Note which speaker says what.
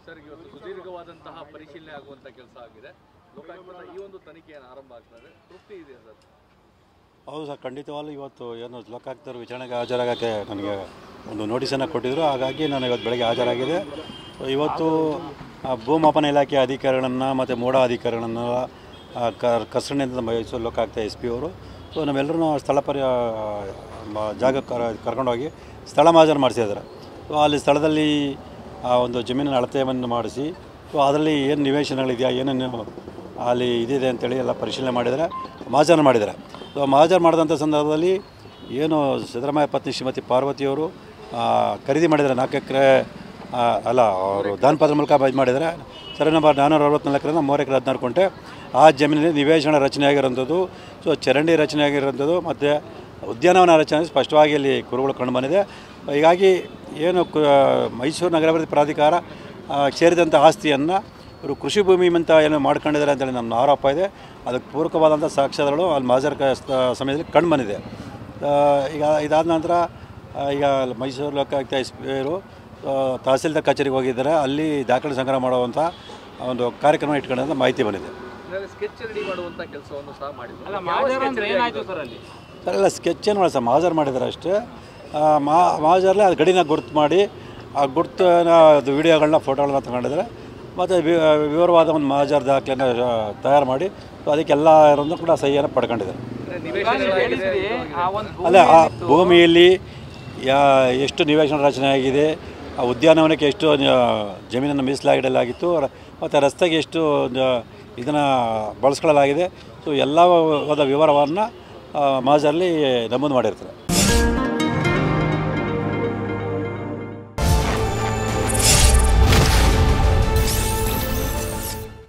Speaker 1: Sir, ಇವತ್ತು ಸುದೀರ್ಘವಾದಂತಹ ಪರಿಶೀಲನೆ ಆಗುವಂಥ ಕೆಲಸ ಆಗಿದೆ. ಲೋಕಾಯುಕ್ತದ ಈ ಒಂದು ತನಿಖೆಯನ್ನು ಆರಂಭ ಆಗ್ತದೆ, ತೃಪ್ತಿ ಇದೆ ಸರ್?
Speaker 2: ಹೌದು ಸರ್, ಖಂಡಿತವಾಗ್ಲೂ ಇವತ್ತು ಏನು ಲೋಕಾಯುಕ್ತರು ವಿಚಾರಣೆಗೆ ಹಾಜರಾಗೋಕ್ಕೆ ನನಗೆ ಒಂದು ನೋಟಿಸನ್ನು ಕೊಟ್ಟಿದ್ದರು. ಹಾಗಾಗಿ ನಾನು ಇವತ್ತು ಬೆಳಗ್ಗೆ ಹಾಜರಾಗಿದೆ. ಇವತ್ತು ಭೂಮಾಪನ ಇಲಾಖೆ ಅಧಿಕಾರಿಗಳನ್ನು ಮತ್ತು ಮೋಡ ಅಧಿಕಾರಿಗಳನ್ನು ಕಸರಣಿಯಿಂದ ಮೈಸೂರು ಲೋಕಾಯುಕ್ತ SP ಅವರು ನಮ್ಮೆಲ್ಲರೂ ಸ್ಥಳ ಜಾಗಕ್ಕೆ ಕರ್ಕೊಂಡೋಗಿ ಸ್ಥಳ ಮಾಜರು ಮಾಡಿಸಿದ್ದಾರೆ. ಅಲ್ಲಿ ಸ್ಥಳದಲ್ಲಿ ಒಂದು ಜಮೀನಿನ ಅಳತೆಯನ್ನು ಮಾಡಿಸಿ ಅದರಲ್ಲಿ ಏನು ನಿವೇಶನಗಳಿದೆಯಾ, ಏನೇನು ಅಲ್ಲಿ ಇದಿದೆ ಅಂತೇಳಿ ಎಲ್ಲ ಪರಿಶೀಲನೆ ಮಾಡಿದರೆ ಮಾಜಾರು ಮಾಡಿದ್ದಾರೆ. ಮಾಜಾರು ಮಾಡಿದಂಥ ಸಂದರ್ಭದಲ್ಲಿ ಏನು ಸಿದ್ದರಾಮಯ್ಯ ಪತ್ನಿ ಶ್ರೀಮತಿ ಪಾರ್ವತಿಯವರು ಖರೀದಿ ಮಾಡಿದ್ದಾರೆ 4 ಎಕರೆ ಅಲ್ಲ, ಅವರು ದಾನಪತ್ರ ಮೂಲಕ ಇದು ಮಾಡಿದ್ದಾರೆ. ಸರ್ವೆ ನಂಬರ್ 464 3 ಎಕರೆ 16 ಗುಂಟೆ ಆ ಜಮೀನಲ್ಲಿ ನಿವೇಶನ ರಚನೆ ಆಗಿರೋಂಥದ್ದು, ಚರಂಡಿ ರಚನೆ ಆಗಿರೋಂಥದ್ದು ಮತ್ತು ಉದ್ಯಾನವನ ರಚನೆ ಸ್ಪಷ್ಟವಾಗಿ ಅಲ್ಲಿ ಕುರುಗಳು ಕಂಡು ಬಂದಿದೆ. ಹೀಗಾಗಿ ಏನು ಮೈಸೂರು ನಗರಾಭಿವೃದ್ಧಿ ಪ್ರಾಧಿಕಾರ ಸೇರಿದಂಥ ಆಸ್ತಿಯನ್ನು ಇವರು ಕೃಷಿ ಭೂಮಿ ಅಂತ ಏನು ಮಾಡ್ಕೊಂಡಿದ್ದಾರೆ ಅಂತೇಳಿ ನಮ್ಮ ಆರೋಪ ಇದೆ. ಅದಕ್ಕೆ ಪೂರಕವಾದಂಥ ಸಾಕ್ಷ್ಯಗಳು ಅಲ್ಲಿ ಮಾಜರ್ ಸಮಯದಲ್ಲಿ ಕಂಡು ಬಂದಿದೆ. ಈಗ ಇದಾದ ನಂತರ ಈಗ ಮೈಸೂರು ಲೋಕಾಯುಕ್ತ SP ಅವರು ತಹಸೀಲ್ದಾರ್ ಕಚೇರಿಗೆ ಹೋಗಿದ್ದಾರೆ. ಅಲ್ಲಿ ದಾಖಲೆ ಸಂಗ್ರಹ ಮಾಡುವಂಥ ಒಂದು ಕಾರ್ಯಕ್ರಮ ಇಟ್ಕೊಂಡಂಥ ಮಾಹಿತಿ ಬಂದಿದೆ.
Speaker 1: ಸ್ಕೆಚ್ ರೆಡಿ ಮಾಡುವಂಥ ಕೆಲಸವನ್ನು ಸಹ ಮಾಡಿದ್ದಾರೆ
Speaker 2: ಸರ್. ಎಲ್ಲ ಸ್ಕೆಚ್ ಏನು ಮಾಡಿ ಸರ್, ಮಾಜರ್ ಮಾಡಿದ್ದಾರೆ ಅಷ್ಟೇ. ಮಾಜರ್ಲೆ ಅದು ಗಡಿನ ಗುರ್ತು ಮಾಡಿ ಆ ಗುರ್ತನ ಅದು ವಿಡಿಯೋಗಳನ್ನ ಫೋಟೋಗಳನ್ನ ತಗೊಂಡಿದ್ದಾರೆ. ಮತ್ತು ವಿವರವಾದ ಒಂದು ಮಾಜರ್ ದಾಖಲೆನ ತಯಾರು ಮಾಡಿ ಅದಕ್ಕೆಲ್ಲ ಇರೋದನ್ನು ಕೂಡ ಸಹಿಯನ್ನು ಪಡ್ಕೊಂಡಿದ್ದಾರೆ. ಅಲ್ಲೇ ಆ ಭೂಮಿಯಲ್ಲಿ ಎಷ್ಟು ನಿವೇಶನ ರಚನೆ ಆಗಿದೆ, ಆ ಉದ್ಯಾನವನಕ್ಕೆ ಎಷ್ಟು ಜಮೀನನ್ನು ಮೀಸಲಾಗಿಡಲಾಗಿತ್ತು, ಮತ್ತು ರಸ್ತೆಗೆ ಎಷ್ಟು ಇದನ್ನು ಬಳಸ್ಕೊಳ್ಳಲಾಗಿದೆ, ಎಲ್ಲ ವಿವರವನ್ನು ಮಾಜರ್ಲಿ ನಮೂದು ಮಾಡಿರ್ತಾರೆ.